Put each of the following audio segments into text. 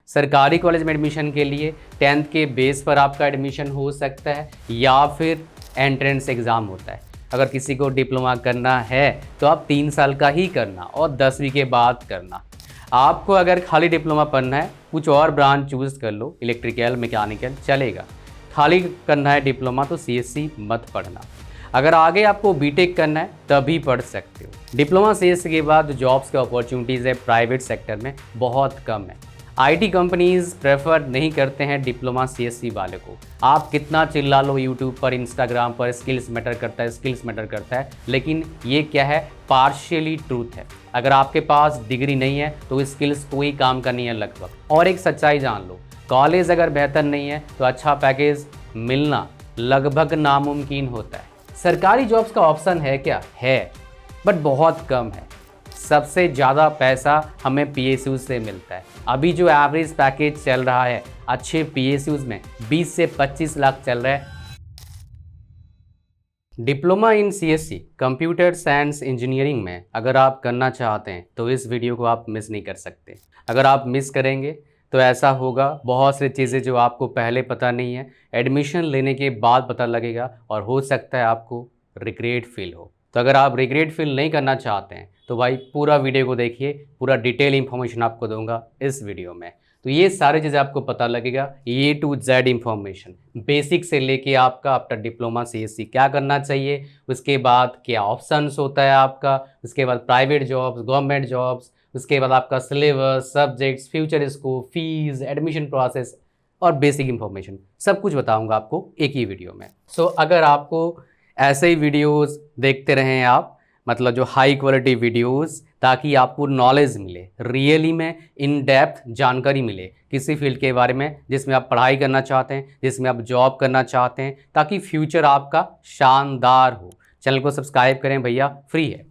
सरकारी कॉलेज में एडमिशन के लिए 10th के बेस पर आपका एडमिशन हो सकता है या फिर एंट्रेंस एग्ज़ाम होता है। अगर किसी को डिप्लोमा करना है तो आप 3 साल का ही करना और 10वीं के बाद करना। आपको अगर खाली डिप्लोमा पढ़ना है, कुछ और ब्रांच चूज़ कर लो, इलेक्ट्रिकल, मैकेनिकल चलेगा। खाली करना है डिप्लोमा तो सीएससी मत पढ़ना। अगर आगे आपको बीटेक करना है तभी पढ़ सकते हो। डिप्लोमा सीएससी के बाद जॉब्स के अपॉर्चुनिटीज़ है प्राइवेट सेक्टर में बहुत कम है। आईटी कंपनीज प्रेफर नहीं करते हैं डिप्लोमा सीएससी वाले को। आप कितना चिल्ला लो यूट्यूब पर, इंस्टाग्राम पर, स्किल्स मैटर करता है, स्किल्स मैटर करता है, लेकिन ये क्या है, पार्शियली ट्रूथ है। अगर आपके पास डिग्री नहीं है तो स्किल्स कोई काम का नहीं है लगभग। और एक सच्चाई जान लो, कॉलेज अगर बेहतर नहीं है तो अच्छा पैकेज मिलना लगभग नामुमकिन होता है। सरकारी जॉब्स का ऑप्शन है क्या? है, बट बहुत कम है। सबसे ज़्यादा पैसा हमें पीएसयूज़ से मिलता है। अभी जो एवरेज पैकेज चल रहा है अच्छे पीएसयूज़ में 20 से 25 लाख चल रहा है। Diploma in CSC computer science engineering में अगर आप करना चाहते हैं तो इस वीडियो को आप मिस नहीं कर सकते। अगर आप मिस करेंगे तो ऐसा होगा, बहुत सी चीज़ें जो आपको पहले पता नहीं है एडमिशन लेने के बाद पता लगेगा और हो सकता है आपको रिग्रेट फील हो। तो अगर आप रिग्रेट फील नहीं करना चाहते हैं तो भाई पूरा वीडियो को देखिए, पूरा डिटेल इन्फॉर्मेशन आपको दूंगा इस वीडियो में। तो ये सारी चीज़ें आपको पता लगेगा, ए टू जेड इन्फॉर्मेशन, बेसिक से लेके आपका आफ्टर डिप्लोमा सीएससी क्या करना चाहिए, उसके बाद क्या ऑप्शंस होता है आपका, उसके बाद प्राइवेट जॉब्स, गवर्नमेंट जॉब्स, उसके बाद आपका syllabus, subjects, future scope, fees, admission process और बेसिक इन्फॉर्मेशन, सब कुछ बताऊंगा आपको एक ही वीडियो में। सो अगर आपको ऐसे ही वीडियोस देखते रहें आप, मतलब जो हाई क्वालिटी वीडियोस, ताकि आपको नॉलेज मिले, रियली में इन डेप्थ जानकारी मिले किसी फील्ड के बारे में जिसमें आप पढ़ाई करना चाहते हैं, जिसमें आप जॉब करना चाहते हैं, ताकि फ्यूचर आपका शानदार हो। चैनल को सब्सक्राइब करें भैया, फ्री है।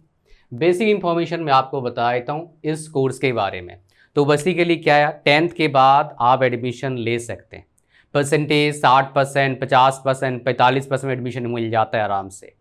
बेसिक इन्फॉर्मेशन मैं आपको बता देता हूँ इस कोर्स के बारे में। तो बेसिकली क्या है, 10th के बाद आप एडमिशन ले सकते हैं। परसेंटेज 60%, 50%, 45% एडमिशन मिल जाता है आराम से।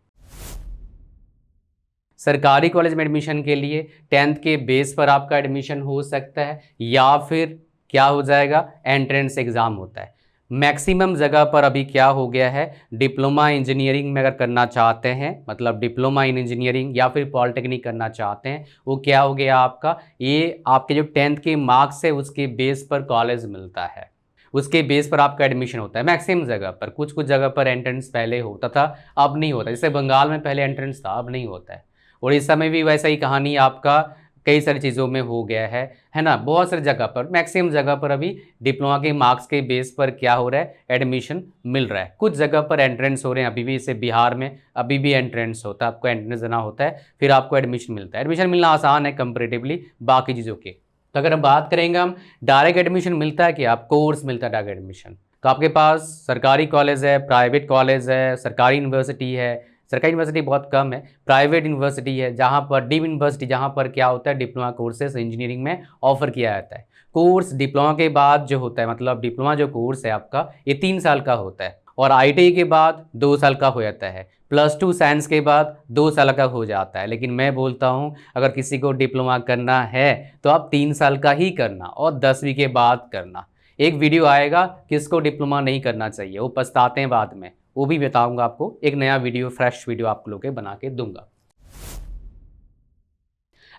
सरकारी कॉलेज में एडमिशन के लिए 10th के बेस पर आपका एडमिशन हो सकता है या फिर क्या हो जाएगा, एंट्रेंस एग्ज़ाम होता है। मैक्सिमम जगह पर अभी क्या हो गया है, डिप्लोमा इंजीनियरिंग में अगर करना चाहते हैं, मतलब डिप्लोमा इन इंजीनियरिंग या फिर पॉलिटेक्निक करना चाहते हैं, वो क्या हो गया आपका, ये आपके जो 10th के मार्क्स है उसके बेस पर कॉलेज मिलता है, उसके बेस पर आपका एडमिशन होता है। मैक्सिमम जगह पर, कुछ कुछ जगह पर एंट्रेंस पहले होता था, अब नहीं होता। जैसे बंगाल में पहले एंट्रेंस था, अब नहीं होता है। उड़ीसा में भी वैसा ही कहानी आपका कई सारी चीज़ों में हो गया है ना। बहुत सारी जगह पर, मैक्सिमम जगह पर अभी डिप्लोमा के मार्क्स के बेस पर क्या हो रहा है, एडमिशन मिल रहा है। कुछ जगह पर एंट्रेंस हो रहे हैं अभी भी, जैसे बिहार में अभी भी एंट्रेंस होता है, आपको एंट्रेंस देना होता है, फिर आपको एडमिशन मिलता है। एडमिशन मिलना आसान है कंपेरेटिवली बाकी चीज़ों के। तो अगर हम बात करेंगे, हम डायरेक्ट एडमिशन मिलता है कि आप कोर्स मिलता है डायरेक्ट एडमिशन, तो आपके पास सरकारी कॉलेज है, प्राइवेट कॉलेज है, सरकारी यूनिवर्सिटी है। सरकारी यूनिवर्सिटी बहुत कम है, प्राइवेट यूनिवर्सिटी है जहाँ पर डीम यूनिवर्सिटी, जहाँ पर क्या होता है, डिप्लोमा कोर्सेज इंजीनियरिंग में ऑफर किया जाता है। कोर्स डिप्लोमा के बाद जो होता है, मतलब डिप्लोमा जो कोर्स है आपका, ये 3 साल का होता है और आईटीआई के बाद 2 साल का हो जाता है, +2 साइंस के बाद 2 साल का हो जाता है। लेकिन मैं बोलता हूँ अगर किसी को डिप्लोमा करना है तो आप 3 साल का ही करना और 10वीं के बाद करना। एक वीडियो आएगा किसको डिप्लोमा नहीं करना चाहिए, वो पछताते हैं बाद में, वो भी बताऊंगा आपको। एक नया वीडियो, फ्रेश वीडियो आप लोगों के बना के दूंगा।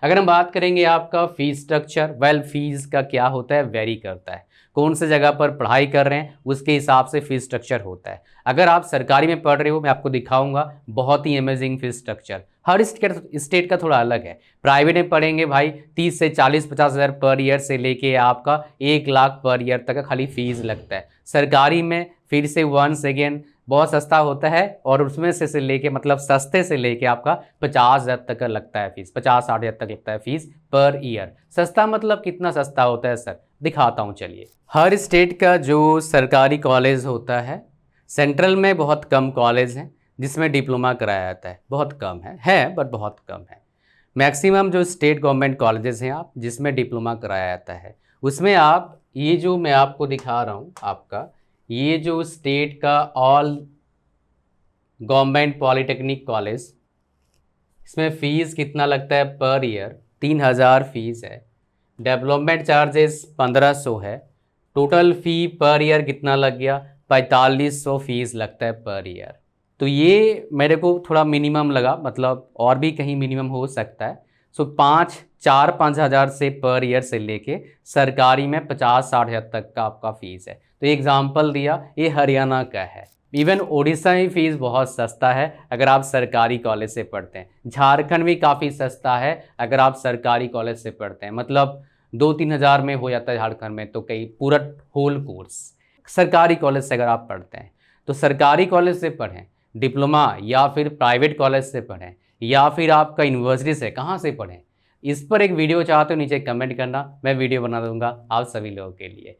अगर हम बात करेंगे आपका फीस स्ट्रक्चर, वेल फीस का क्या होता है, वेरी करता है। कौन से जगह पर पढ़ाई कर रहे हैं उसके हिसाब से फीस स्ट्रक्चर होता है। अगर आप सरकारी में पढ़ रहे हो, मैं आपको दिखाऊंगा बहुत ही अमेजिंग फीस स्ट्रक्चर। हर स्टेट का थोड़ा अलग है। प्राइवेट में पढ़ेंगे भाई 30 से 40-50 हज़ार पर ईयर से लेके आपका 1 लाख पर ईयर तक का खाली फीस लगता है। सरकारी में फिर से वंस अगेन बहुत सस्ता होता है और उसमें से लेके, मतलब सस्ते से लेके आपका 50 हज़ार तक का लगता है फीस, 50-60 हज़ार तक लगता है फीस पर ईयर। सस्ता मतलब कितना सस्ता होता है सर, दिखाता हूँ चलिए। हर स्टेट का जो सरकारी कॉलेज होता है, सेंट्रल में बहुत कम कॉलेज हैं जिसमें डिप्लोमा कराया जाता है, बहुत कम है बट बहुत कम है। मैक्सिमम जो स्टेट गवर्नमेंट कॉलेजेस हैं आप जिसमें डिप्लोमा कराया जाता है, उसमें आप ये जो मैं आपको दिखा रहा हूँ, आपका ये जो स्टेट का ऑल गवर्नमेंट पॉलिटेक्निक कॉलेज, इसमें फ़ीस कितना लगता है पर ईयर, 3000 फीस है। डेवलपमेंट चार्जेस 1500 है। टोटल फ़ी पर ईयर कितना लग गया, 4500 फीस लगता है पर ईयर। तो ये मेरे को थोड़ा मिनिमम लगा, मतलब और भी कहीं मिनिमम हो सकता है। सो 5 हज़ार से पर ईयर से लेके सरकारी में 50-60 हज़ार तक का आपका फ़ीस है। तो एग्जाम्पल दिया, ये हरियाणा का है। इवन उड़ीसा में फ़ीस बहुत सस्ता है अगर आप सरकारी कॉलेज से पढ़ते हैं। झारखंड भी काफ़ी सस्ता है अगर आप सरकारी कॉलेज से पढ़ते हैं, मतलब 2-3 हज़ार में हो जाता है झारखंड में, तो कई पूरा होल कोर्स सरकारी कॉलेज से अगर आप पढ़ते हैं। तो सरकारी कॉलेज से पढ़ें, डिप्लोमा, या फिर प्राइवेट कॉलेज से पढ़ें, या फिर आपका यूनिवर्सिटी से, कहाँ से पढ़ें, इस पर एक वीडियो चाहते हो नीचे कमेंट करना, मैं वीडियो बना दूंगा आप सभी लोगों के लिए।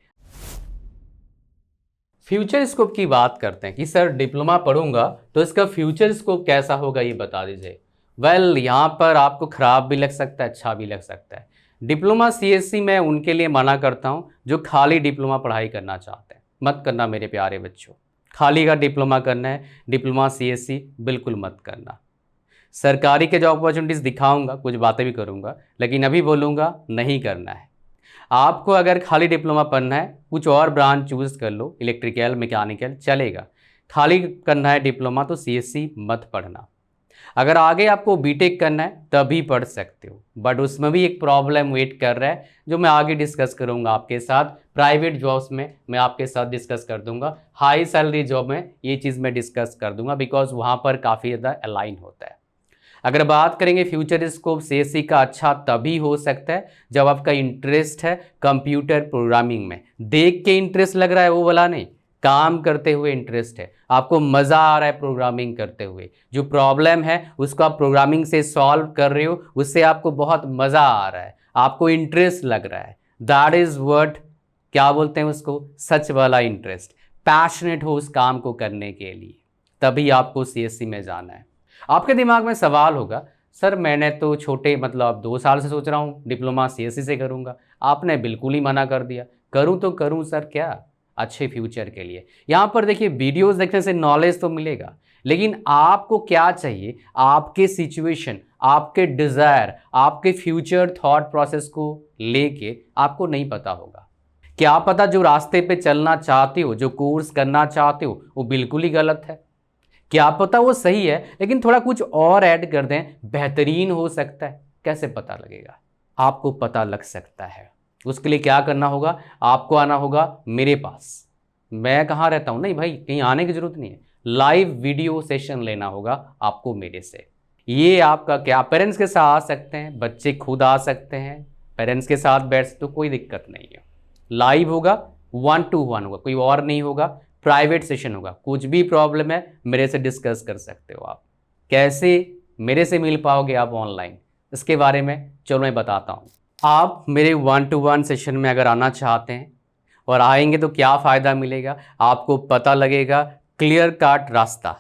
फ्यूचर स्कोप की बात करते हैं कि सर डिप्लोमा पढ़ूंगा तो इसका फ्यूचर स्कोप कैसा होगा, ये बता दीजिए। वेल, यहाँ पर आपको ख़राब भी लग सकता है, अच्छा भी लग सकता है। डिप्लोमा सीएससी मैं उनके लिए मना करता हूँ जो खाली डिप्लोमा पढ़ाई करना चाहते हैं। मत करना मेरे प्यारे बच्चों, खाली का डिप्लोमा करना है, डिप्लोमा सीएससी बिल्कुल मत करना। सरकारी के जॉब अपॉर्चुनिटीज़ दिखाऊंगा, कुछ बातें भी करूंगा, लेकिन अभी बोलूँगा नहीं करना है। आपको अगर खाली डिप्लोमा पढ़ना है, कुछ और ब्रांच चूज़ कर लो, इलेक्ट्रिकल, मैकेनिकल चलेगा। खाली करना है डिप्लोमा तो सीएससी मत पढ़ना। अगर आगे आपको बीटेक करना है तभी पढ़ सकते हो, बट उसमें भी एक प्रॉब्लम वेट कर रहा है जो मैं आगे डिस्कस करूंगा आपके साथ। प्राइवेट जॉब्स में मैं आपके साथ डिस्कस कर दूंगा, हाई सैलरी जॉब में ये चीज़ मैं डिस्कस कर दूंगा, बिकॉज वहाँ पर काफ़ी ज़्यादा अलाइन होता है। अगर बात करेंगे फ्यूचर स्कोप सीएससी का, अच्छा तभी हो सकता है जब आपका इंटरेस्ट है कंप्यूटर प्रोग्रामिंग में। देख के इंटरेस्ट लग रहा है वो वाला नहीं, काम करते हुए इंटरेस्ट है, आपको मज़ा आ रहा है प्रोग्रामिंग करते हुए, जो प्रॉब्लम है उसको आप प्रोग्रामिंग से सॉल्व कर रहे हो, उससे आपको बहुत मज़ा आ रहा है, आपको इंटरेस्ट लग रहा है, दैट इज़ वर्ड, क्या बोलते हैं उसको, सच वाला इंटरेस्ट, पैशनेट हो उस काम को करने के लिए, तभी आपको सीएससी में जाना है। आपके दिमाग में सवाल होगा, सर मैंने तो छोटे मतलब 2 साल से सोच रहा हूँ डिप्लोमा सीएससी से करूँगा, आपने बिल्कुल ही मना कर दिया। करूँ तो करूँ सर क्या, अच्छे फ्यूचर के लिए। यहाँ पर देखिए, वीडियोस देखने से नॉलेज तो मिलेगा, लेकिन आपको क्या चाहिए, आपके सिचुएशन, आपके डिज़ायर, आपके फ्यूचर थॉट प्रोसेस को लेके आपको नहीं पता होगा। क्या पता जो रास्ते पे चलना चाहते हो, जो कोर्स करना चाहते हो, वो बिल्कुल ही गलत है। क्या पता वो सही है लेकिन थोड़ा कुछ और ऐड कर दें, बेहतरीन हो सकता है। कैसे पता लगेगा? आपको पता लग सकता है। उसके लिए क्या करना होगा, आपको आना होगा मेरे पास। मैं कहाँ रहता हूँ, नहीं भाई कहीं आने की जरूरत नहीं है, लाइव वीडियो सेशन लेना होगा आपको मेरे से। ये आपका क्या, पेरेंट्स के साथ आ सकते हैं, बच्चे खुद आ सकते हैं, पेरेंट्स के साथ बैठ तो कोई दिक्कत नहीं है। लाइव होगा, 1 to 1 होगा, कोई और नहीं होगा, प्राइवेट सेशन होगा। कुछ भी प्रॉब्लम है मेरे से डिस्कस कर सकते हो आप। कैसे मेरे से मिल पाओगे आप ऑनलाइन, इसके बारे में चलो मैं बताता हूँ। आप मेरे 1 to 1 सेशन में अगर आना चाहते हैं और आएंगे तो क्या फ़ायदा मिलेगा, आपको पता लगेगा क्लियर कट रास्ता,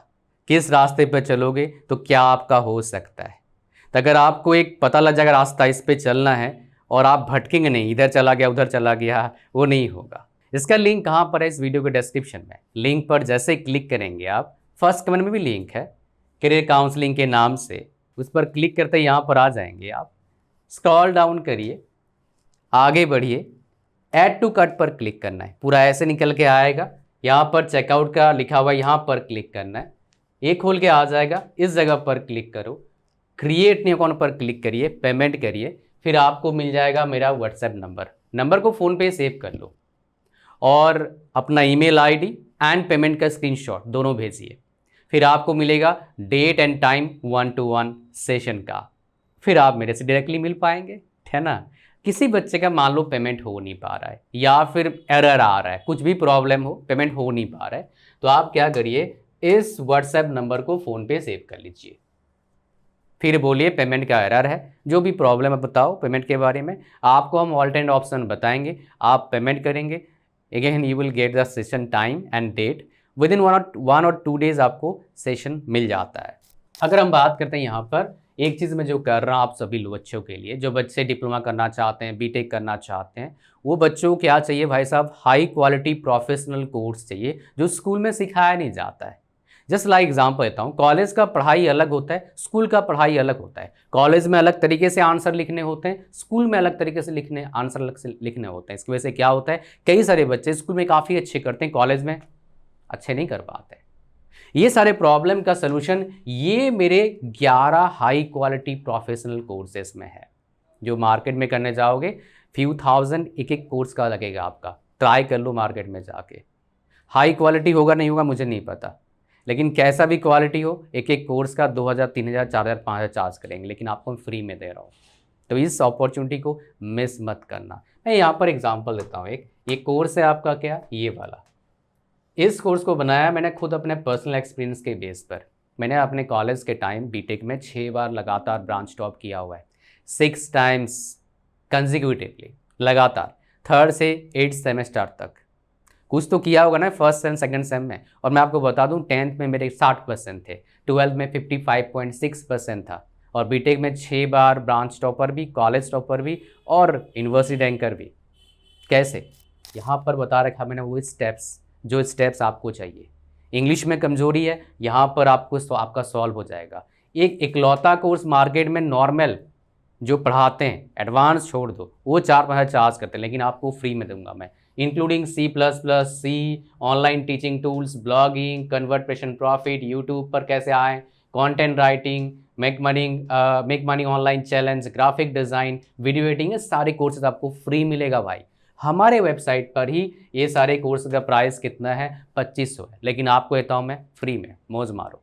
किस रास्ते पर चलोगे तो क्या आपका हो सकता है। तो अगर आपको एक पता लग जाएगा रास्ता इस पे चलना है और आप भटकेंगे नहीं, इधर चला गया उधर चला गया, वो नहीं होगा। इसका लिंक कहाँ पर है, इस वीडियो के डिस्क्रिप्शन में। लिंक पर जैसे क्लिक करेंगे आप, फर्स्ट कमेंट में भी लिंक है करियर काउंसलिंग के नाम से, उस पर क्लिक करते ही यहाँ पर आ जाएंगे आप। स्क्रॉल डाउन करिए, आगे बढ़िए, ऐड टू कार्ट पर क्लिक करना है, पूरा ऐसे निकल के आएगा। यहाँ पर चेकआउट का लिखा हुआ है, यहाँ पर क्लिक करना है, ये खोल के आ जाएगा। इस जगह पर क्लिक करो, क्रिएट न्यू अकाउंट पर क्लिक करिए, पेमेंट करिए, फिर आपको मिल जाएगा मेरा व्हाट्सएप नंबर को फ़ोन पे सेव कर लो और अपना ईमेल आईडी एंड पेमेंट का स्क्रीनशॉट दोनों भेजिए। फिर आपको मिलेगा date and time 1 to 1 session का, फिर आप मेरे से डायरेक्टली मिल पाएंगे, है ना। किसी बच्चे का मान लो पेमेंट हो नहीं पा रहा है या फिर एरर आ रहा है, कुछ भी प्रॉब्लम हो, पेमेंट हो नहीं पा रहा है, तो आप क्या करिए, इस व्हाट्सएप नंबर को फ़ोन पे सेव कर लीजिए। फिर बोलिए पेमेंट का एरर है, जो भी प्रॉब्लम है बताओ पेमेंट के बारे में, आपको हम ऑल्टरनेट ऑप्शन बताएंगे, आप पेमेंट करेंगे। Again you will get the session time and date, within 1 or 2 days आपको सेशन मिल जाता है। अगर हम बात करते हैं यहाँ पर, एक चीज़ मैं जो कर रहा हूँ आप सभी बच्चों के लिए, जो बच्चे डिप्लोमा करना चाहते हैं, बीटेक करना चाहते हैं, वो बच्चों को क्या चाहिए भाई साहब, हाई क्वालिटी प्रोफेशनल कोर्स चाहिए जो स्कूल में सिखाया नहीं जाता है। जस्ट लाइक एग्जाम्पल देता हूँ, कॉलेज का पढ़ाई अलग होता है, स्कूल का पढ़ाई अलग होता है। कॉलेज में अलग तरीके से आंसर लिखने होते हैं, स्कूल में अलग तरीके से आंसर अलग से लिखने होते हैं। इसकी वजह से क्या होता है, कई सारे बच्चे स्कूल में काफ़ी अच्छे करते हैं, कॉलेज में अच्छे नहीं कर पाते। ये सारे प्रॉब्लम का सलूशन ये मेरे 11 हाई क्वालिटी प्रोफेशनल कोर्सेज में है, जो मार्केट में करने जाओगे फ्यू थाउजेंड एक एक कोर्स का लगेगा आपका। ट्राई कर लो मार्केट में जाके, हाई क्वालिटी होगा नहीं होगा मुझे नहीं पता, लेकिन कैसा भी क्वालिटी हो एक एक कोर्स का 2000 3000 4000 5000 चार्ज करेंगे, लेकिन आपको मैं फ्री में दे रहा हूँ। तो इस अपॉर्चुनिटी को मिस मत करना। मैं यहाँ पर एग्जांपल देता हूँ, एक ये कोर्स है आपका, क्या ये वाला। इस कोर्स को बनाया मैंने खुद अपने पर्सनल एक्सपीरियंस के बेस पर। मैंने अपने कॉलेज के टाइम बीटेक में 6 बार लगातार ब्रांच टॉप किया हुआ है, 6 टाइम्स कंजिक्यूटिवली लगातार, 3rd से 8th सेमेस्टर तक। कुछ तो किया होगा ना फर्स्ट सेम सेकंड सेम में। और मैं आपको बता दूं 10th में मेरे 60% थे, 12th में 55.6% था, और बीटेक में 6 बार ब्रांच टॉपर भी, कॉलेज टॉपर भी और यूनिवर्सिटी रैंकर भी। कैसे, यहाँ पर बता रखा मैंने वो स्टेप्स, जो स्टेप्स आपको चाहिए। इंग्लिश में कमजोरी है, यहाँ पर आपका सॉल्व हो जाएगा। एक इकलौता कोर्स मार्केट में नॉर्मल जो पढ़ाते हैं, एडवांस छोड़ दो, वो 4-5 चार्ज करते हैं, लेकिन आपको फ्री में दूंगा मैं, including C++, online teaching tools, blogging, convert profit, YouTube पर कैसे आए, content writing, make money online challenge, graphic design, video editing, ये सारे कोर्सेज आपको फ्री मिलेगा भाई। हमारे वेबसाइट पर ही ये सारे कोर्स का प्राइस कितना है, 2500 है, लेकिन आपको देता हूँ मैं फ्री में, मौज मारो।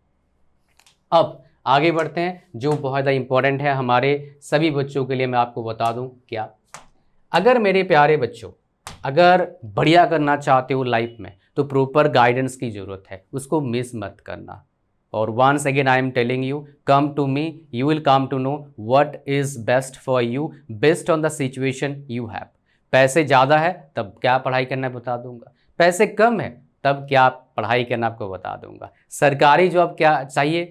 अब आगे बढ़ते हैं, जो बहुत ज़्यादा इंपॉर्टेंट है हमारे सभी बच्चों के लिए। मैं आपको बता दूं क्या, अगर मेरे प्यारे बच्चों अगर बढ़िया करना चाहते हो लाइफ में तो प्रॉपर गाइडेंस की ज़रूरत है, उसको मिस मत करना। और once again I am telling you, come to me, you will come to know what is best for you based on the situation you have. पैसे ज़्यादा है तब क्या पढ़ाई करना बता दूंगा, पैसे कम है तब क्या पढ़ाई करना आपको बता दूंगा। सरकारी जॉब क्या चाहिए,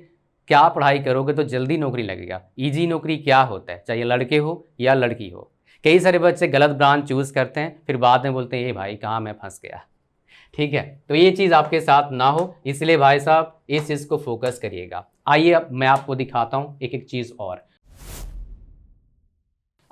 क्या पढ़ाई करोगे तो जल्दी नौकरी लगेगा। इजी नौकरी क्या होता है, चाहे लड़के हो या लड़की हो। कई सारे बच्चे गलत ब्रांच चूज़ करते हैं, फिर बाद में बोलते हैं ये भाई कहाँ मैं फंस गया। ठीक है, तो ये चीज़ आपके साथ ना हो, इसलिए भाई साहब इस चीज़ को फोकस करिएगा। आइए अब मैं आपको दिखाता हूँ एक एक चीज़ और।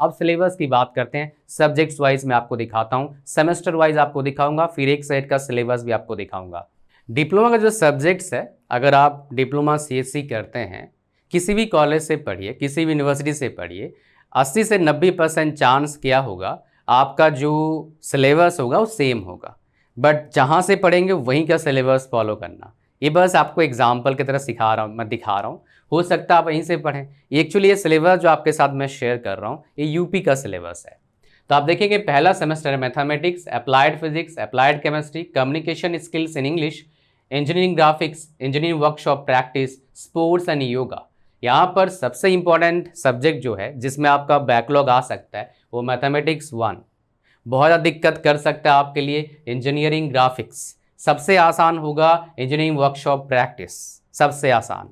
अब सिलेबस की बात करते हैं, सब्जेक्ट्स वाइज मैं आपको दिखाता हूँ, सेमेस्टर वाइज आपको दिखाऊंगा, फिर एक सेट का सिलेबस भी आपको दिखाऊंगा। डिप्लोमा का जो सब्जेक्ट्स है, अगर आप डिप्लोमा CSC करते हैं, किसी भी कॉलेज से पढ़िए, किसी भी यूनिवर्सिटी से पढ़िए, 80 से 90% चांस क्या होगा, आपका जो सिलेबस होगा वो सेम होगा। बट जहाँ से पढ़ेंगे वहीं का सिलेबस फॉलो करना। ये बस आपको एग्जाम्पल की तरह सिखा रहा हूँ, मैं दिखा रहा हूँ, हो सकता है आप वहीं से पढ़ें। एक्चुअली ये सिलेबस जो आपके साथ मैं शेयर कर रहा हूँ ये यूपी का सिलेबस है। तो आप देखेंगे पहला सेमेस्टर है mathematics, applied physics, applied chemistry, communication skills in English, engineering graphics, engineering workshop practice, sports and yoga. यहाँ पर सबसे इंपॉर्टेंट सब्जेक्ट जो है जिसमें आपका बैकलॉग आ सकता है वो मैथमेटिक्स 1, बहुत ज़्यादा दिक्कत कर सकता है आपके लिए। इंजीनियरिंग ग्राफिक्स सबसे आसान होगा, इंजीनियरिंग वर्कशॉप प्रैक्टिस सबसे आसान,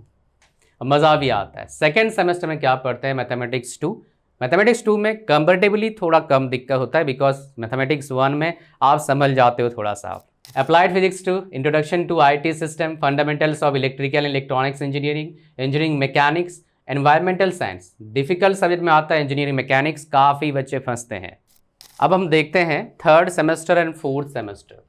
मज़ा भी आता है। सेकेंड सेमेस्टर में क्या पढ़ते हैं, मैथमेटिक्स 2। मैथमेटिक्स 2 में कंपैरेटिवली थोड़ा कम दिक्कत होता है, बिकॉज मैथमेटिक्स 1 में आप समझ जाते हो थोड़ा सा। Applied physics 2, introduction to IT system, fundamentals of electrical and electronics engineering, engineering mechanics, environmental science. Difficult subject में आता है इंजीनियरिंग मैकेनिक्स, काफ़ी बच्चे फंसते हैं। अब हम देखते हैं third semester and fourth semester.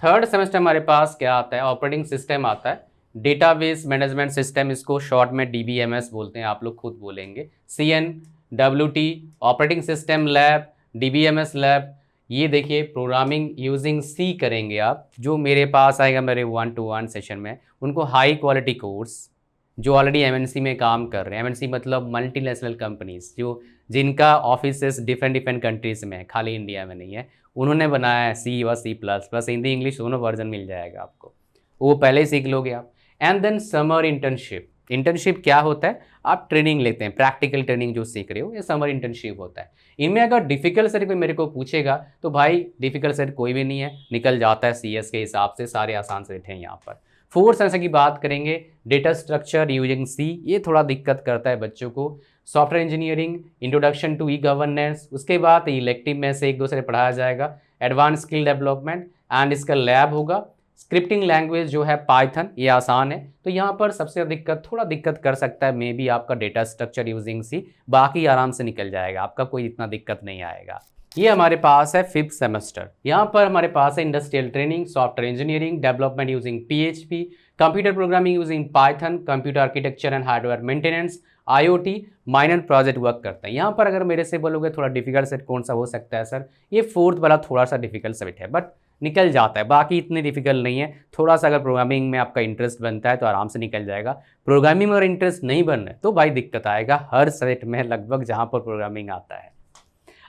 Third semester हमारे पास क्या आता है, ऑपरेटिंग सिस्टम आता है, डेटाबेस मैनेजमेंट सिस्टम, इसको शॉर्ट में DBMS बोलते हैं, आप लोग खुद बोलेंगे, CNWT, operating system lab, DBMS lab. ये देखिए प्रोग्रामिंग यूजिंग C करेंगे आप, जो मेरे पास आएगा मेरे 1-to-1 सेशन में, उनको हाई क्वालिटी कोर्स जो ऑलरेडी MNC में काम कर रहे हैं, MNC मतलब मल्टीनेशनल कंपनीज, जो जिनका ऑफिसेस डिफरेंट कंट्रीज़ में है, खाली इंडिया में नहीं है, उन्होंने बनाया है C और C++, हिंदी इंग्लिश दोनों वर्जन मिल जाएगा आपको, वो पहले ही सीख लोगे आप। And then summer internship. Internship क्या होता है, आप ट्रेनिंग लेते हैं, प्रैक्टिकल ट्रेनिंग जो सीख रहे हो, ये समर इंटर्नशिप होता है। इनमें अगर डिफिकल्ट सेट कोई मेरे को पूछेगा तो भाई डिफिकल्ट सेट कोई भी नहीं है, निकल जाता है CS के हिसाब से, सारे आसान सेट हैं यहाँ पर। फोर्थ सेमेस्टर की बात करेंगे, डेटा स्ट्रक्चर यूजिंग C, ये थोड़ा दिक्कत करता है बच्चों को। Software engineering, introduction to e-governance, उसके बाद इलेक्टिव में से 1-2 से पढ़ाया जाएगा, एडवांस स्किल डेवलपमेंट, एंड इसका लैब होगा, स्क्रिप्टिंग लैंग्वेज जो है पाइथन, ये आसान है। तो यहाँ पर सबसे थोड़ा दिक्कत कर सकता है मे बी आपका डेटा स्ट्रक्चर यूजिंग सी, बाकी आराम से निकल जाएगा, आपका कोई इतना दिक्कत नहीं आएगा। ये हमारे पास है 5th सेमेस्टर। यहाँ पर हमारे पास है industrial training, software engineering, development using PHP, computer programming using Python, computer architecture and hardware maintenance, IoT, minor project work करते हैं। यहाँ पर अगर मेरे से बोलोगे थोड़ा डिफिकल्ट सेट कौन सा हो सकता है सर, ये 4th वाला थोड़ा सा डिफिकल्ट सेट है, बट निकल जाता है, बाकी इतने डिफिकल्ट नहीं है। थोड़ा सा अगर प्रोग्रामिंग में आपका इंटरेस्ट बनता है तो आराम से निकल जाएगा। प्रोग्रामिंग में अगर इंटरेस्ट नहीं बन रहा है तो भाई दिक्कत आएगा हर सब्जेक्ट में लगभग जहाँ पर प्रोग्रामिंग आता है।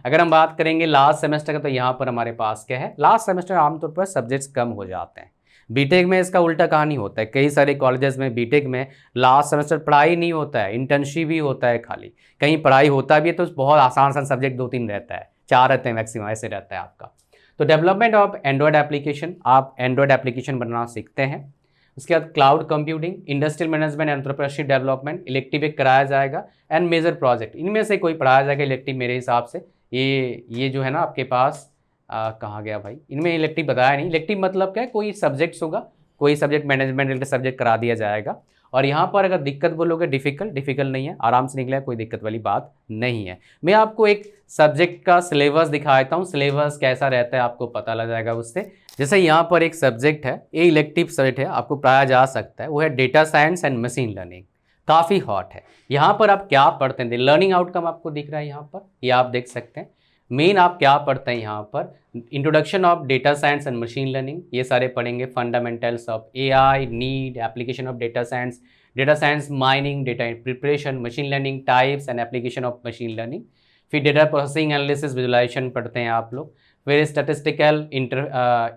अगर हम बात करेंगे लास्ट सेमेस्टर का, तो यहाँ पर हमारे पास क्या है, लास्ट सेमेस्टर आमतौर पर सब्जेक्ट्स कम हो जाते हैं। बीटेक में इसका उल्टा कहानी होता है, कई सारे कॉलेजेस में बीटेक में लास्ट सेमेस्टर पढ़ाई नहीं होता है, इंटर्नशिप भी होता है खाली, कहीं पढ़ाई होता भी है तो बहुत आसान सब्जेक्ट 2-3 रहता है, 4 रहते हैं मैक्सिमम, ऐसे रहता है आपका। तो डेवलपमेंट ऑफ एंड्रॉयड एप्लीकेशन, आप एंड्रॉयड एप्लीकेशन बनाना सीखते हैं। उसके बाद cloud computing, industrial management, entrepreneurship development, elective एक कराया जाएगा, एंड मेजर प्रोजेक्ट, इनमें से कोई पढ़ाया जाएगा इलेक्टिव मेरे हिसाब से। ये जो है ना आपके पास कहाँ गया भाई, इनमें इलेक्टिव बताया नहीं। इलेक्टिव मतलब क्या है, कोई सब्जेक्ट्स होगा, कोई सब्जेक्ट मैनेजमेंट रिलेटेड सब्जेक्ट करा दिया जाएगा। और यहाँ पर अगर दिक्कत बोलोगे डिफिकल्ट नहीं है, आराम से निकलेगा, कोई दिक्कत वाली बात नहीं है। मैं आपको एक सब्जेक्ट का सिलेबस दिखा देता हूँ, सिलेबस कैसा रहता है आपको पता लग जाएगा उससे। जैसे यहाँ पर एक सब्जेक्ट है, ये इलेक्टिव सब्जेक्ट है, आपको पढ़ाया जा सकता है, वो है data science and machine learning, काफ़ी हॉट है। यहाँ पर आप क्या पढ़ते हैं, लर्निंग आउटकम आपको दिख रहा है यहाँ पर, ये आप देख सकते हैं। मेन आप क्या पढ़ते हैं यहाँ पर, introduction of data science and machine learning, ये सारे पढ़ेंगे। Fundamentals of AI, need, application of data science mining, data preparation, machine learning types and application of machine learning. फिर डेटा प्रोसेसिंग, एनालिसिस, विजुलाइजेशन पढ़ते हैं आप लोग। फिर स्टैटिस्टिकल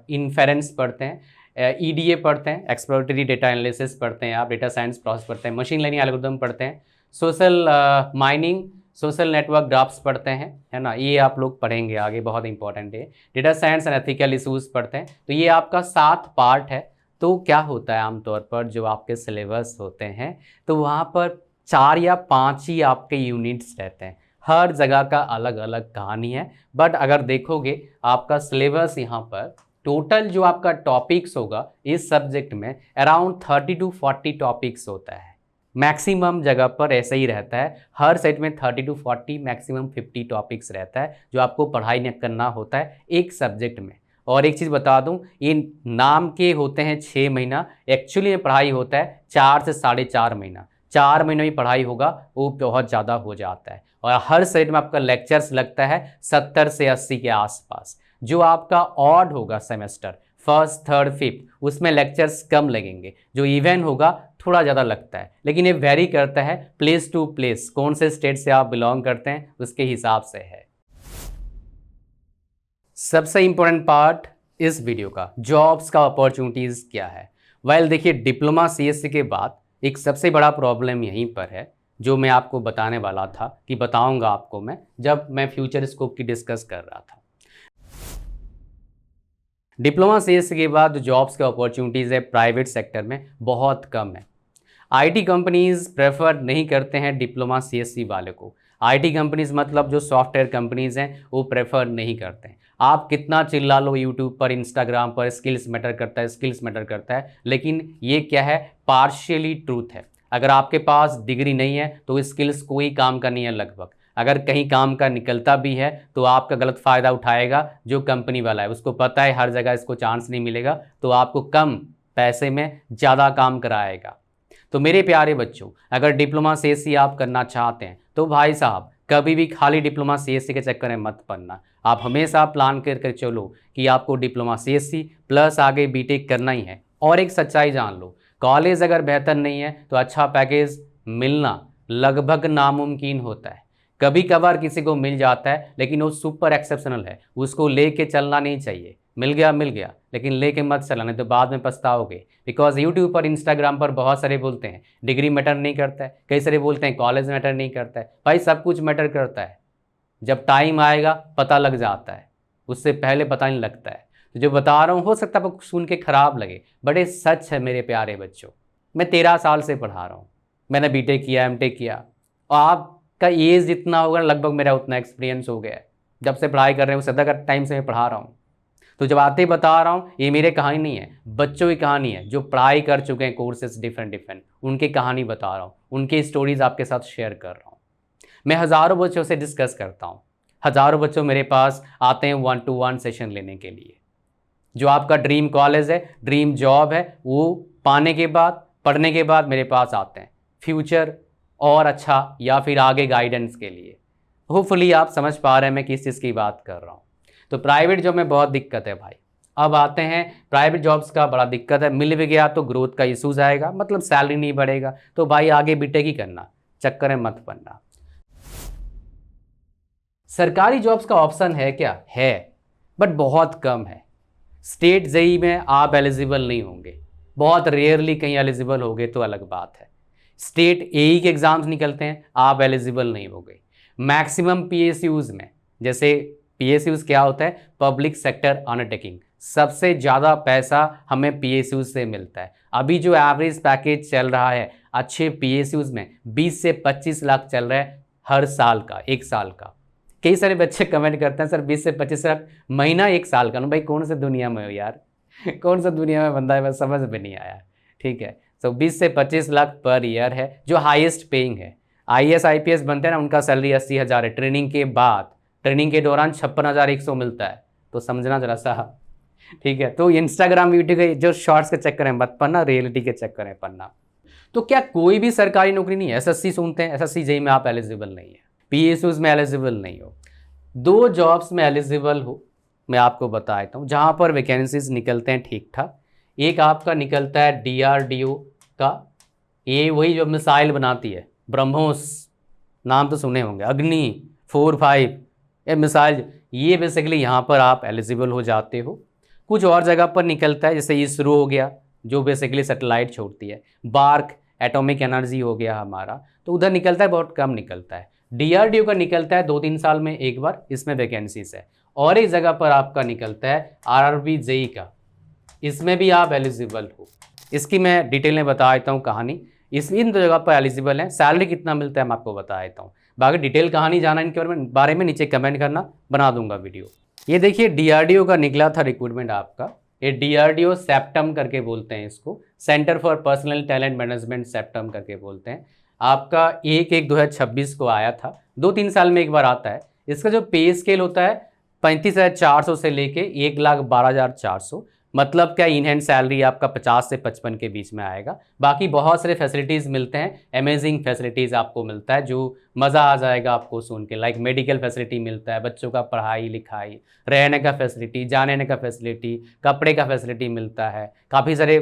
इन्फेरेंस पढ़ते हैं, EDA पढ़ते हैं, एक्सप्लोरेटरी डेटा एनालिसिस पढ़ते हैं आप, डेटा साइंस प्रोसेस पढ़ते हैं, मशीन लर्निंग एल्गोरिथम पढ़ते हैं, social mining, social network graphs पढ़ते हैं, है ना, ये आप लोग पढ़ेंगे आगे, बहुत इंपॉर्टेंट है। Data science and ethical issues पढ़ते हैं। तो ये आपका 7 पार्ट है। तो क्या होता है आमतौर पर जो आपके सिलेबस होते हैं, तो वहाँ पर 4 या 5 ही आपके यूनिट्स रहते हैं, हर जगह का अलग अलग कहानी है। बट अगर देखोगे आपका सिलेबस यहाँ पर टोटल जो आपका टॉपिक्स होगा इस सब्जेक्ट में अराउंड 30 to 40 टॉपिक्स होता है, मैक्सिमम जगह पर ऐसा ही रहता है। हर सेट में 30 to 40 मैक्सिमम 50 टॉपिक्स रहता है जो आपको पढ़ाई करना होता है एक सब्जेक्ट में। और एक चीज़ बता दूं, ये नाम के होते हैं 6 महीना, एक्चुअली में पढ़ाई होता है 4 से 4.5 महीना। 4 महीनों में पढ़ाई होगा वो बहुत ज़्यादा हो जाता है। और हर सेट में आपका लेक्चर्स लगता है 70 से 80 के आसपास। जो आपका ऑड होगा सेमेस्टर, फर्स्ट, थर्ड, फिफ्थ, उसमें लेक्चर्स कम लगेंगे, जो इवन होगा थोड़ा ज़्यादा लगता है। लेकिन ये वेरी करता है प्लेस टू प्लेस, कौन से स्टेट से आप बिलोंग करते हैं उसके हिसाब से है। सबसे इंपॉर्टेंट पार्ट इस वीडियो का, जॉब्स का अपॉर्चुनिटीज़ क्या है। वेल देखिए, डिप्लोमा CSC के बाद एक सबसे बड़ा प्रॉब्लम यहीं पर है, जो मैं आपको बताने वाला था कि बताऊंगा आपको मैं, जब मैं फ्यूचर स्कोप की डिस्कस कर रहा था। डिप्लोमा CSC के बाद जॉब्स के अपॉर्चुनिटीज़ है प्राइवेट सेक्टर में बहुत कम है। IT कंपनीज़ प्रेफर नहीं करते हैं डिप्लोमा CSC वाले को। IT कंपनीज़ मतलब जो सॉफ्टवेयर कंपनीज़ हैं वो प्रेफर नहीं करते हैं। आप कितना चिल्ला लो यूट्यूब पर, इंस्टाग्राम पर, स्किल्स मैटर करता है, स्किल्स मैटर करता है, लेकिन ये क्या है, पार्शियली ट्रूथ है। अगर आपके पास डिग्री नहीं है तो स्किल्स कोई काम का नहीं है लगभग। अगर कहीं काम का निकलता भी है तो आपका गलत फ़ायदा उठाएगा जो कंपनी वाला है, उसको पता है हर जगह इसको चांस नहीं मिलेगा, तो आपको कम पैसे में ज़्यादा काम कराएगा। तो मेरे प्यारे बच्चों, अगर डिप्लोमा CSC आप करना चाहते हैं तो भाई साहब कभी भी खाली डिप्लोमा CSC के चक्कर में मत पड़ना। आप हमेशा प्लान कर चलो कि आपको डिप्लोमा CSC प्लस आगे बीटेक करना ही है। और एक सच्चाई जान लो, कॉलेज अगर बेहतर नहीं है तो अच्छा पैकेज मिलना लगभग नामुमकिन होता है। कभी कभार किसी को मिल जाता है, लेकिन वो सुपर एक्सेप्शनल है, उसको लेके चलना नहीं चाहिए। मिल गया, लेकिन लेके मत चलना, नहीं तो बाद में पछताओगे। बिकॉज यूट्यूब पर, इंस्टाग्राम पर बहुत सारे बोलते हैं डिग्री मैटर नहीं करता है, कई सारे बोलते हैं कॉलेज मैटर नहीं करता है। भाई सब कुछ मैटर करता है, जब टाइम आएगा पता लग जाता है, उससे पहले पता नहीं लगता है। तो जो बता रहा हूँ हो सकता है आपको सुन के खराब लगे, बड़े सच है मेरे प्यारे बच्चों। मैं 13 साल से पढ़ा रहा हूँ, मैंने BTech किया, MTech किया, और आपका एज जितना होगा लगभग मेरा उतना एक्सपीरियंस हो गया है। जब से पढ़ाई कर रहे हैं उस ज़्यादा टाइम से मैं पढ़ा रहा हूँ। तो जब आते ही बता रहा हूँ, ये मेरे कहानी नहीं है, बच्चों की कहानी है जो पढ़ाई कर चुके हैं कोर्सेज डिफरेंट, उनकी कहानी बता रहा हूँ, उनकी स्टोरीज आपके साथ शेयर कर रहा हूँ। मैं हज़ारों बच्चों से डिस्कस करता हूँ, हज़ारों बच्चों मेरे पास आते हैं 1-to-1 सेशन लेने के लिए। जो आपका ड्रीम कॉलेज है, ड्रीम जॉब है, वो पाने के बाद, पढ़ने के बाद मेरे पास आते हैं फ्यूचर और अच्छा या फिर आगे गाइडेंस के लिए। होपफुली आप समझ पा रहे हैं मैं किस चीज़ की बात कर रहा हूँ। तो प्राइवेट जॉब में बहुत दिक्कत है भाई। अब आते हैं प्राइवेट जॉब्स का बड़ा दिक्कत है, मिल भी गया तो ग्रोथ का इशूज आएगा, मतलब सैलरी नहीं बढ़ेगा, तो भाई आगे बीटेक ही करना, चक्कर में मत पड़ना। सरकारी जॉब्स का ऑप्शन है क्या? है, बट बहुत कम है। स्टेट जेई में आप एलिजिबल नहीं होंगे, बहुत रेयरली कहीं एलिजिबल होगे तो अलग बात है। स्टेट एई के एग्जाम्स निकलते हैं, आप एलिजिबल नहीं होगे। मैक्सिमम पीएसयूज में, जैसे पीएसयूज क्या होता है, पब्लिक सेक्टर अंडरटेकिंग, सबसे ज़्यादा पैसा हमें पीएसयूज से मिलता है। अभी जो एवरेज पैकेज चल रहा है अच्छे पीएसयूज में 20 से 25 लाख चल रहा है हर साल का, एक साल का। कई सारे बच्चे कमेंट करते हैं सर 20 से 25 लाख महीना, एक साल का। ना भाई कौन से दुनिया में हो यार कौन सा दुनिया में बंदा है, मैं समझ में नहीं आया। ठीक है, तो 20 से 25 लाख पर ईयर है जो हाईएस्ट पेइंग है। आईएएस आईपीएस बनते हैं ना, उनका सैलरी 80,000 है, ट्रेनिंग के बाद, ट्रेनिंग के दौरान 56,100 मिलता है, तो समझना जरा सा। ठीक है, तो इंस्टाग्राम वीडियो के जो शॉर्ट्स के चक्कर में मत पढ़ना, रियलिटी के चक्कर में पढ़ना। तो क्या कोई भी सरकारी नौकरी नहीं है? एसएससी सुनते हैं, एसएससी जेईई में आप एलिजिबल नहीं है, पीएसयूज में एलिजिबल नहीं हो। 2 जॉब्स में एलिजिबल हो, मैं आपको बता देता हूँ जहाँ पर वैकेंसीज निकलते हैं ठीक ठाक। एक आपका निकलता है डीआरडीओ का, ये वही जो मिसाइल बनाती है, ब्रह्मोस, नाम तो सुने होंगे, अग्नि 4-5, ये मिसाइल, ये बेसिकली यहाँ पर आप एलिजिबल हो जाते हो। कुछ और जगह पर निकलता है, जैसे इसरो हो गया जो बेसिकली सैटेलाइट छोड़ती है, बार्क एटॉमिक एनर्जी हो गया हमारा, तो उधर निकलता है, बहुत कम निकलता है। डीआरडीओ का निकलता है 2-3 साल में एक बार, इसमें वैकेंसीज है। और एक जगह पर आपका निकलता है आरआरबी जेई का, इसमें भी आप एलिजिबल हो। इसकी मैं डिटेल में बता देता हूँ कहानी। इन 2 जगह पर एलिजिबल है। सैलरी कितना मिलता है मैं आपको बता देता हूँ, बाकी डिटेल कहानी जाना इनके बारे में नीचे कमेंट करना, बना दूंगा वीडियो। ये देखिए डीआरडीओ का निकला था रिक्रूटमेंट आपका, ये डीआरडीओ सेप्टम करके बोलते हैं इसको, centre for personal talent management septum करके बोलते हैं। आपका 1/1/2026 को आया था, 2-3 साल में एक बार आता है। इसका जो पे स्केल होता है 35,400 से लेके 1,12,400, मतलब क्या इन हैंड सैलरी आपका 50 से 55 के बीच में आएगा। बाकी बहुत सारे फैसिलिटीज़ मिलते हैं, अमेजिंग फैसिलिटीज़ आपको मिलता है जो मज़ा आ जाएगा आपको सुन के। लाइक मेडिकल फैसिलिटी मिलता है, बच्चों का पढ़ाई लिखाई, रहने का फैसिलिटी, जाने का फैसिलिटी, कपड़े का फैसिलिटी मिलता है। काफ़ी सारे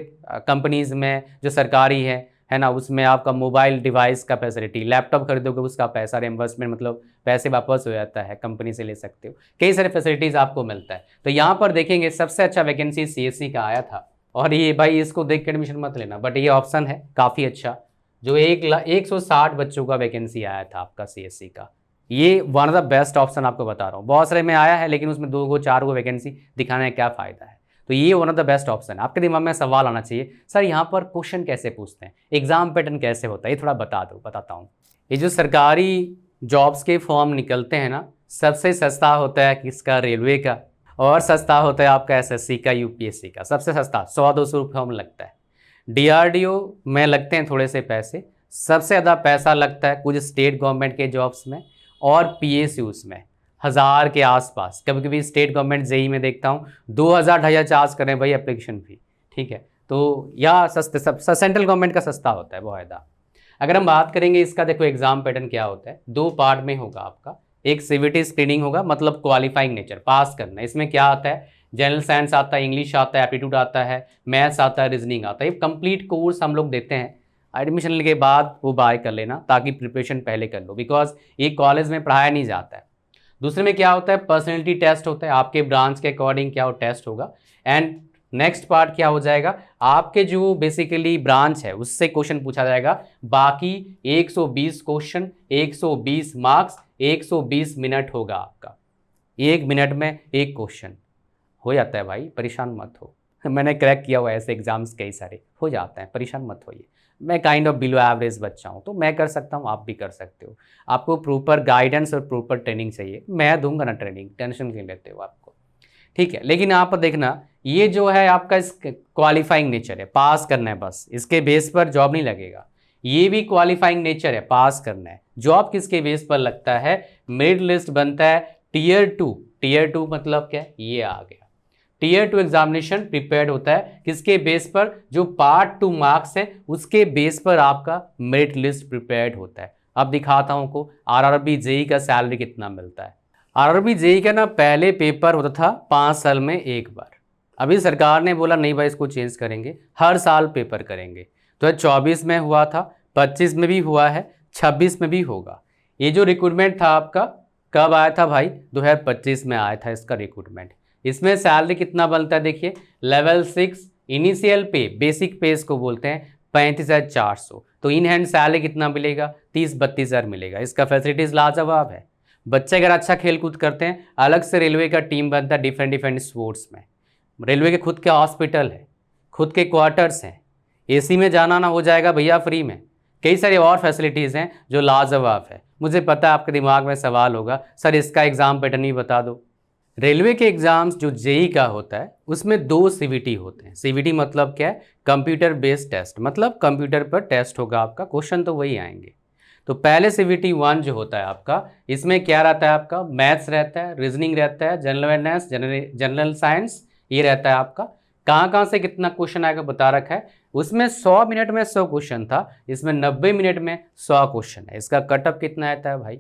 कंपनीज़ में जो सरकारी है ना, उसमें आपका मोबाइल डिवाइस का फैसिलिटी, लैपटॉप खरीदोगे उसका पैसा रिम्बर्समेंट, मतलब पैसे वापस हो जाता है, कंपनी से ले सकते हो। कई सारे फैसिलिटीज़ आपको मिलता है। तो यहाँ पर देखेंगे सबसे अच्छा वैकेंसी सीएससी का आया था, और ये भाई इसको देख के एडमिशन मत लेना, बट ये ऑप्शन है काफ़ी अच्छा, जो 160 बच्चों का वैकेंसी आया था आपका सीएससी का। ये one of the best option आपको बता रहा हूँ। बहुत सारे में आया है लेकिन उसमें 2-4 वैकेंसी दिखाने का क्या फ़ायदा है। तो ये one of the best option है। आपके दिमाग में सवाल आना चाहिए, सर यहाँ पर क्वेश्चन कैसे पूछते हैं, एग्जाम पैटर्न कैसे होता है, ये थोड़ा बताता हूँ। ये जो सरकारी जॉब्स के फॉर्म निकलते हैं ना, सबसे सस्ता होता है किसका, रेलवे का, और सस्ता होता है आपका एसएससी का, यूपीएससी का। सबसे सस्ता 100-200 रुपये फॉर्म लगता है। डीआरडीओ में लगते हैं थोड़े से पैसे, सबसे ज़्यादा पैसा लगता है कुछ स्टेट गवर्नमेंट के जॉब्स में और पीएसयूज में, 1000 के आसपास। कभी कभी स्टेट गवर्नमेंट जेई में देखता हूँ 2000-2500 चार्ज करें भाई एप्लीकेशन फी। ठीक है, तो या सस्ते सब सेंट्रल गवर्नमेंट का सस्ता होता है बहुत। अगर हम बात करेंगे इसका, देखो एग्जाम पैटर्न क्या होता है, 2 पार्ट में होगा आपका। एक सीवीटी स्क्रीनिंग होगा, मतलब क्वालिफाइंग नेचर, पास करना। इसमें क्या आता है, जनरल साइंस आता है, इंग्लिश आता है, एप्टीट्यूड आता है, मैथ्स आता है, रीजनिंग आता है। ये कंप्लीट कोर्स हम लोग देते हैं। एडमिशन लेने के बाद वो बाय कर लेना, ताकि प्रिपरेशन पहले कर लो, बिकॉज ये कॉलेज में पढ़ाया नहीं जाता है। दूसरे में क्या होता है, पर्सनैलिटी टेस्ट होता है, आपके ब्रांच के अकॉर्डिंग क्या वो टेस्ट होगा। एंड नेक्स्ट पार्ट क्या हो जाएगा, आपके जो बेसिकली ब्रांच है उससे क्वेश्चन पूछा जाएगा। बाकी 120 क्वेश्चन, 120 मार्क्स, 120 मिनट होगा आपका। 1 मिनट में 1 क्वेश्चन हो जाता है भाई, परेशान मत हो। मैंने क्रैक किया हुआ है ऐसे एग्जाम्स, कई सारे हो जाते हैं, परेशान मत होइए। मैं काइंड ऑफ बिलो एवरेज बच्चा हूँ, तो मैं कर सकता हूँ, आप भी कर सकते हो। आपको प्रॉपर गाइडेंस और प्रॉपर ट्रेनिंग चाहिए, मैं दूंगा ना ट्रेनिंग, टेंशन क्यों लेते हो आपको। ठीक है। लेकिन यहाँ पर देखना, ये जो है आपका इस क्वालिफाइंग नेचर है, पास करना है बस, इसके बेस पर जॉब नहीं लगेगा। ये भी क्वालिफाइंग नेचर है, पास करना है। जॉब किसके बेस पर लगता है? मेरिट लिस्ट बनता है टीयर 2। टीयर 2 मतलब क्या? ये आ गया। टीयर 2 एग्जामिनेशन प्रिपेयर्ड होता है किसके बेस पर? जो पार्ट 2 मार्क्स है उसके बेस पर आपका मेरिट लिस्ट प्रिपेयर्ड होता है। अब दिखाता हूं को आरआरबी जेई का सैलरी कितना मिलता है। आरआरबी जेई का ना पहले पेपर होता था 5 साल में एक बार। अभी सरकार ने बोला नहीं भाई, इसको चेंज करेंगे, हर साल पेपर करेंगे। तो 24 में हुआ था, 25 में भी हुआ है, 26 में भी होगा। ये जो रिक्रूटमेंट था आपका कब आया था भाई? 2025 में आया था इसका रिक्रूटमेंट। इसमें सैलरी कितना बनता है देखिए, लेवल 6 इनिशियल पे, बेसिक पे इसको बोलते हैं, 35,400। तो इन हैंड सैलरी कितना मिलेगा? 30-32 हज़ार मिलेगा। इसका फैसिलिटीज लाजवाब है। बच्चे अगर अच्छा खेल कूद करते हैं, अलग से रेलवे का टीम बनता है डिफरेंट स्पोर्ट्स में। रेलवे के खुद के हॉस्पिटल है, खुद के क्वार्टर्स हैं, एसी में जाना ना हो जाएगा भैया फ्री में। कई सारी और फैसिलिटीज़ हैं जो लाजवाब है। मुझे पता है आपके दिमाग में सवाल होगा, सर इसका एग्ज़ाम पैटर्न भी बता दो। रेलवे के एग्ज़ाम्स जो जेई का होता है उसमें 2 सीवीटी होते हैं। सीवीटी मतलब क्या है? कंप्यूटर बेस्ड टेस्ट, मतलब कंप्यूटर पर टेस्ट होगा आपका, क्वेश्चन तो वही आएंगे। तो पहले सीवीटी 1 जो होता है आपका, इसमें क्या रहता है? आपका मैथ्स रहता है, रीजनिंग रहता है, जनरल अवेयरनेस, जनरल साइंस, ये रहता है आपका। कहाँ से कितना क्वेश्चन आएगा बता रखा है। उसमें 100 मिनट में 100 क्वेश्चन था, इसमें 90 मिनट में 100 क्वेश्चन है। इसका कटअप कितना आता है भाई,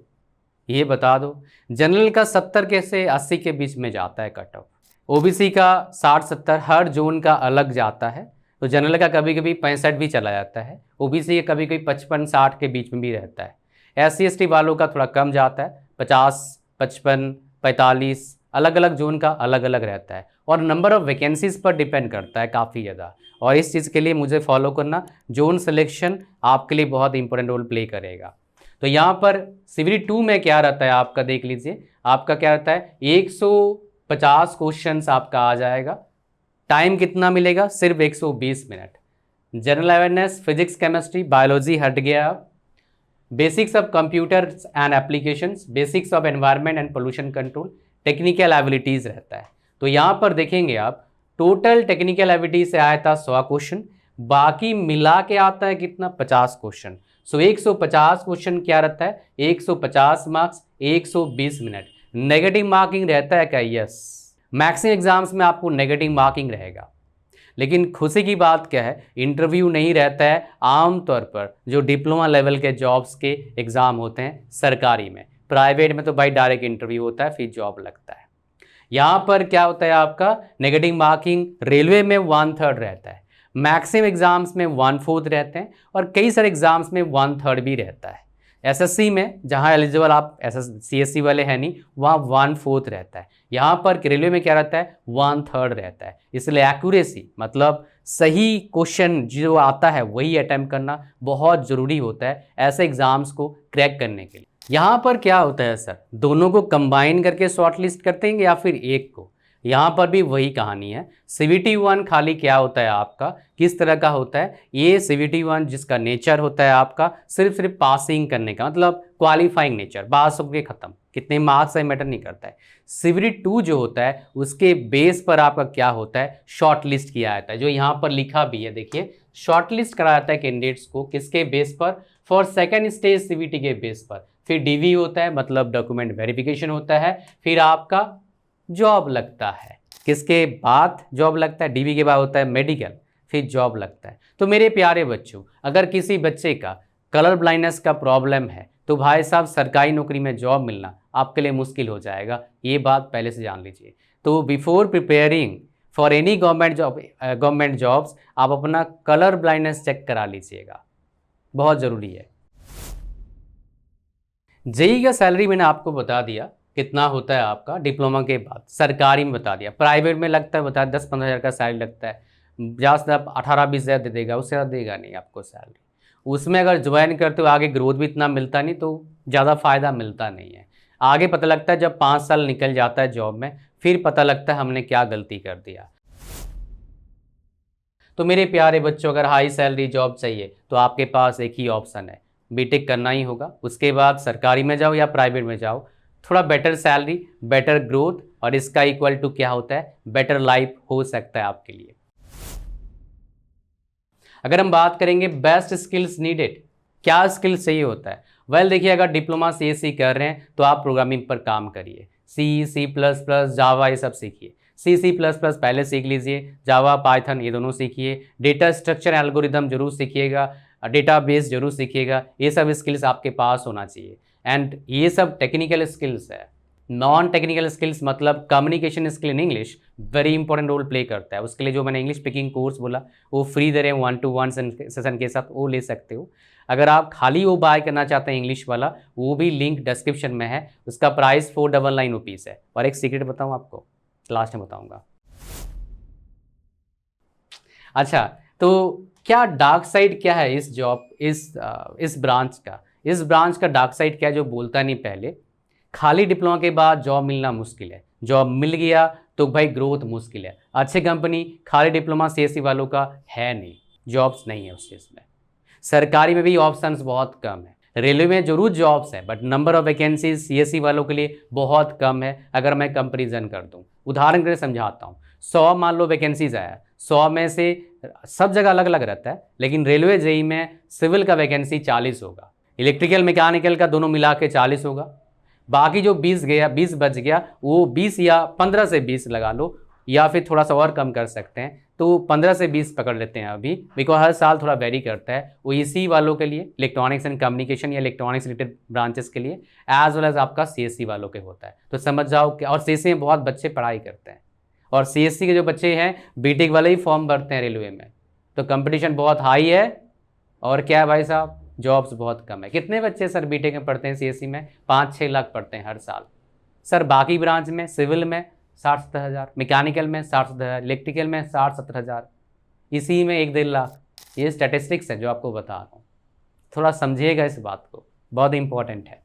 ये बता दो। जनरल का 70 के से 80 के बीच में जाता है कटअप। ओबीसी का 60-70, हर जोन का अलग जाता है। तो जनरल का कभी कभी 65 भी चला जाता है, ओबीसी का कभी कभी 55-60 के बीच में भी रहता है। SC/ST वालों का थोड़ा कम जाता है, 50, 55, 45, अलग अलग जोन का अलग अलग रहता है। और नंबर ऑफ वैकेंसीज पर डिपेंड करता है काफ़ी ज़्यादा। और इस चीज़ के लिए मुझे फॉलो करना, जोन सिलेक्शन आपके लिए बहुत इंपॉर्टेंट रोल प्ले करेगा। तो यहाँ पर सीवीटी 2 में क्या रहता है आपका, देख लीजिए। आपका क्या रहता है? 150 क्वेश्चंस आपका आ जाएगा। टाइम कितना मिलेगा? सिर्फ 120 minute. General awareness, physics, chemistry, biology हट गया। अब basics of computer and applications, basics of environment and pollution control, technical abilities रहता है। तो यहाँ पर देखेंगे आप, टोटल टेक्निकल एबिलिटीज से आया था 100 क्वेश्चन, बाकी मिला के आता है कितना? 50 क्वेश्चन। सो 150 क्वेश्चन क्या रहता है? 150 मार्क्स, 120 मिनट। नेगेटिव मार्किंग रहता है क्या? यस, मैक्सिमम एग्जाम्स में आपको नेगेटिव मार्किंग रहेगा। लेकिन खुशी की बात क्या है, इंटरव्यू नहीं रहता है आमतौर पर। जो डिप्लोमा लेवल के जॉब्स के एग्ज़ाम होते हैं सरकारी में, प्राइवेट में तो भाई डायरेक्ट इंटरव्यू होता है, फिर जॉब लगता है। यहाँ पर क्या होता है आपका? नेगेटिव मार्किंग रेलवे में 1/3 रहता है, मैक्सिमम एग्जाम्स में 1/4 रहते हैं, और कई सारे एग्जाम्स में 1/3 भी रहता है। एसएससी में जहाँ एलिजिबल आप CSC वाले हैं नहीं, वहाँ 1/4 रहता है। यहाँ पर रेलवे में क्या रहता है? 1/3 रहता है। इसलिए एक्यूरेसी मतलब सही क्वेश्चन जो आता है वही अटैम्प्ट करना बहुत ज़रूरी होता है ऐसे एग्जाम्स को क्रैक करने के लिए। यहाँ पर क्या होता है सर, दोनों को कंबाइन करके शॉर्ट लिस्ट करते हैं या फिर एक को? यहाँ पर भी वही कहानी है। सीवीटी 1 खाली क्या होता है आपका, किस तरह का होता है? ये सीवीटी 1 जिसका नेचर होता है आपका सिर्फ पासिंग करने का, मतलब क्वालिफाइंग नेचर, पास होकर ख़त्म, कितने मार्क्स से मैटर नहीं करता है। सीवीटी 2 जो होता है उसके बेस पर आपका क्या होता है? शॉर्ट लिस्ट किया जाता है, जो यहाँ पर लिखा भी है देखिए, शॉर्ट लिस्ट करा जाता है कैंडिडेट्स को किसके बेस पर? फॉर सेकेंड स्टेज सीवीटी के बेस पर। फिर डीवी होता है, मतलब डॉक्यूमेंट वेरिफिकेशन होता है। फिर आपका जॉब लगता है, किसके बाद जॉब लगता है? डीवी के बाद होता है मेडिकल, फिर जॉब लगता है। तो मेरे प्यारे बच्चों, अगर किसी बच्चे का कलर ब्लाइंडनेस का प्रॉब्लम है तो भाई साहब सरकारी नौकरी में जॉब मिलना आपके लिए मुश्किल हो जाएगा, ये बात पहले से जान लीजिए। तो before preparing for any government jobs आप अपना कलर ब्लाइंडनेस चेक करा लीजिएगा, बहुत ज़रूरी है। जेई का सैलरी मैंने आपको बता दिया कितना होता है आपका डिप्लोमा के बाद, सरकारी में बता दिया। प्राइवेट में लगता है बताया 10-15 हज़ार का सैलरी लगता है, ज़्यादा से ज़्यादा 18-20 हज़ार दे देगा, उससे ज़्यादा देगा नहीं आपको सैलरी। उसमें अगर ज्वाइन करते हो आगे ग्रोथ भी इतना मिलता नहीं, तो ज़्यादा फ़ायदा मिलता नहीं है। आगे पता लगता है जब 5 साल निकल जाता है जॉब में, फिर पता लगता है हमने क्या गलती कर दिया। तो मेरे प्यारे बच्चों, अगर हाई सैलरी जॉब चाहिए तो आपके पास एक ही ऑप्शन है, बीटेक करना ही होगा। उसके बाद सरकारी में जाओ या प्राइवेट में जाओ, थोड़ा बेटर सैलरी, बेटर ग्रोथ और इसका इक्वल टू क्या होता है, बेटर लाइफ हो सकता है आपके लिए। अगर हम बात करेंगे बेस्ट स्किल्स नीडेड, क्या स्किल्स चाहिए होता है, वेल देखिए, अगर डिप्लोमा CSE कर रहे हैं तो आप प्रोग्रामिंग पर काम करिए, C++, जावा ये सब सीखिए। C++ पहले सीख लीजिए, जावा पाइथन ये दोनों सीखिए, डेटा स्ट्रक्चर एल्गोरिदम जरूर सीखिएगा, डेटाबेस जरूर सीखिएगा, ये सब स्किल्स आपके पास होना चाहिए। एंड ये सब टेक्निकल स्किल्स है। नॉन टेक्निकल स्किल्स मतलब communication skill in English very important role play करता है। उसके लिए जो मैंने इंग्लिश स्पीकिंग कोर्स बोला वो फ्री दे रहे हैं 1-to-1 सेशन के साथ, वो ले सकते हो। अगर आप खाली वो बाय करना चाहते हैं इंग्लिश वाला, वो भी लिंक डिस्क्रिप्शन में है, उसका प्राइस 499 रुपीज़ है। और एक सीक्रेट बताऊँ आपको, लास्ट में बताऊँगा। अच्छा, तो क्या डार्क साइड क्या है इस जॉब, इस ब्रांच का, इस ब्रांच का डार्क साइड क्या है जो बोलता नहीं पहले, खाली डिप्लोमा के बाद जॉब मिलना मुश्किल है, जॉब मिल गया तो भाई ग्रोथ मुश्किल है। अच्छी कंपनी खाली डिप्लोमा CSE वालों का है नहीं, जॉब्स नहीं है उस चीज़ में। सरकारी में भी ऑप्शंस बहुत कम है, रेलवे में जरूर जॉब्स है but number of vacancies CSE वालों के लिए बहुत कम है। अगर मैं कंपेरिजन कर दूं, उदाहरण के लिए समझाता हूँ, 100 मान लो वैकेंसीज आया, 100 में से सब जगह अलग अलग रहता है, लेकिन रेलवे JEE में सिविल का वैकेंसी 40 होगा, इलेक्ट्रिकल मैकेनिकल का दोनों मिला के 40 होगा, बाकी जो 20 बच गया वो 20 या 15 से 20 लगा लो, या फिर थोड़ा सा और कम कर सकते हैं तो 15 से 20 पकड़ लेते हैं अभी, बिकॉज हर साल थोड़ा वेरी करता है। वो इसी वालों के लिए, इलेक्ट्रॉनिक्स एंड कम्युनिकेशन या इलेक्ट्रॉनिक्स रिलेटेड ब्रांचेस के लिए, एज वेल एज आपका CSE वालों के होता है। तो समझ जाओ कि, और CSE में बहुत बच्चे पढ़ाई करते हैं, और CSE के जो बच्चे हैं BTech वाले ही फॉर्म भरते हैं रेलवे में, तो कंपटीशन बहुत हाई है। और क्या है भाई साहब, जॉब्स बहुत कम है। कितने बच्चे सर BTech में पढ़ते हैं CSE में, 5-6 लाख पढ़ते हैं हर साल सर। बाकी ब्रांच में, सिविल में 60-70 हज़ार, मैकेनिकल में 60-70 हज़ार, इलेक्ट्रिकल में 60-70 हज़ार, इसी में 1-1.5 लाख। ये स्टैटिस्टिक्स है जो आपको बता रहा हूँ, थोड़ा समझिएगा इस बात को, बहुत इंपॉर्टेंट है।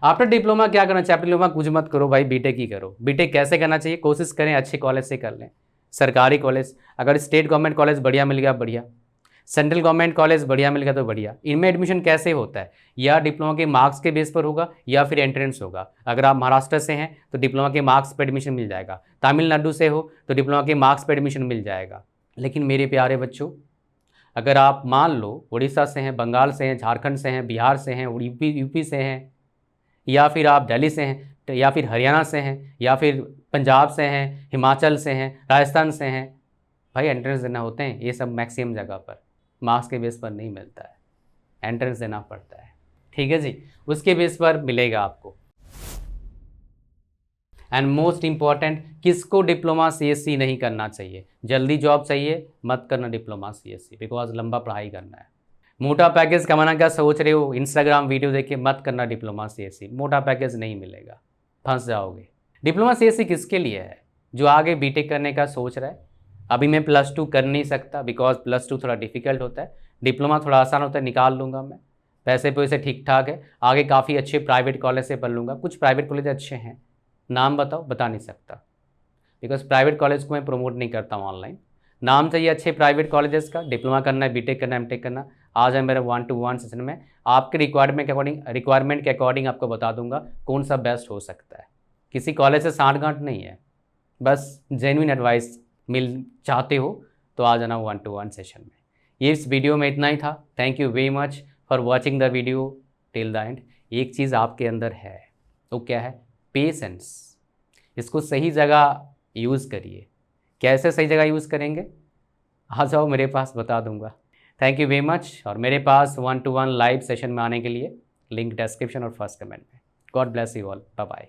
आफ्टर डिप्लोमा क्या करना चाहिए? डिप्लोमा कुछ मत करो भाई, BTech ही करो। BTech कैसे करना चाहिए, कोशिश करें अच्छे कॉलेज से कर लें, सरकारी कॉलेज। अगर स्टेट गवर्नमेंट कॉलेज बढ़िया मिल गया बढ़िया, सेंट्रल गवर्नमेंट कॉलेज बढ़िया मिल गया तो बढ़िया। इनमें एडमिशन कैसे होता है, या डिप्लोमा के मार्क्स के बेस पर होगा या फिर एंट्रेंस होगा। अगर आप महाराष्ट्र से हैं तो डिप्लोमा के मार्क्स पर एडमिशन मिल जाएगा, तमिलनाडु से हो तो डिप्लोमा के मार्क्स पर एडमिशन मिल जाएगा। लेकिन मेरे प्यारे बच्चों, अगर आप मान लो उड़ीसा से हैं, बंगाल से हैं, झारखंड से हैं, बिहार से हैं, यूपी से हैं, या फिर आप दिल्ली से हैं, या फिर हरियाणा से हैं, या फिर पंजाब से हैं, हिमाचल से हैं, राजस्थान से हैं, भाई एंट्रेंस देना होते हैं। ये सब मैक्सिमम जगह पर मार्क्स के बेस पर नहीं मिलता है, एंट्रेंस देना पड़ता है, ठीक है जी, उसके बेस पर मिलेगा आपको। एंड मोस्ट इंपॉर्टेंट, किसको डिप्लोमा CSE नहीं करना चाहिए? जल्दी जॉब चाहिए, मत करना डिप्लोमा CSE, बिकॉज लंबा पढ़ाई करना है। मोटा पैकेज कमाना क्या सोच रहे हो, इंस्टाग्राम वीडियो देख के मत करना डिप्लोमा CSE, मोटा पैकेज नहीं मिलेगा, फंस जाओगे। डिप्लोमा CSE किसके लिए है? जो आगे BTech करने का सोच रहा है। अभी मैं +2 कर नहीं सकता बिकॉज +2 थोड़ा डिफिकल्ट होता है, डिप्लोमा थोड़ा आसान होता है, निकाल लूँगा मैं, पैसे पैसे ठीक ठाक है, आगे काफ़ी अच्छे प्राइवेट कॉलेज से पढ़ लूँगा। कुछ प्राइवेट कॉलेज अच्छे हैं, नाम बताओ, बता नहीं सकता बिकॉज प्राइवेट कॉलेज को मैं प्रमोट नहीं करता हूँ ऑनलाइन। नाम चाहिए अच्छे प्राइवेट कॉलेजेस का, डिप्लोमा करना है, BTech करना है, MTech करना, आ जाए मेरे 1-to-1 सेशन में, आपके रिक्वायरमेंट के अकॉर्डिंग आपको बता दूंगा कौन सा बेस्ट हो सकता है। किसी कॉलेज से सांठ-गांठ नहीं है, बस जेन्युइन एडवाइस मिल चाहते हो तो आ जाना 1-to-1 सेशन में। ये इस वीडियो में इतना ही था। Thank you very much for watching the video till the end. एक चीज़ आपके अंदर है, वो क्या है? पेशेंस। इसको सही जगह यूज़ करिए। कैसे सही जगह यूज़ करेंगे? आ जाओ मेरे पास, बता दूंगा। Thank you very much. और मेरे पास 1-to-1 लाइव सेशन में आने के लिए लिंक डिस्क्रिप्शन और फर्स्ट कमेंट में। God bless you all, bye bye.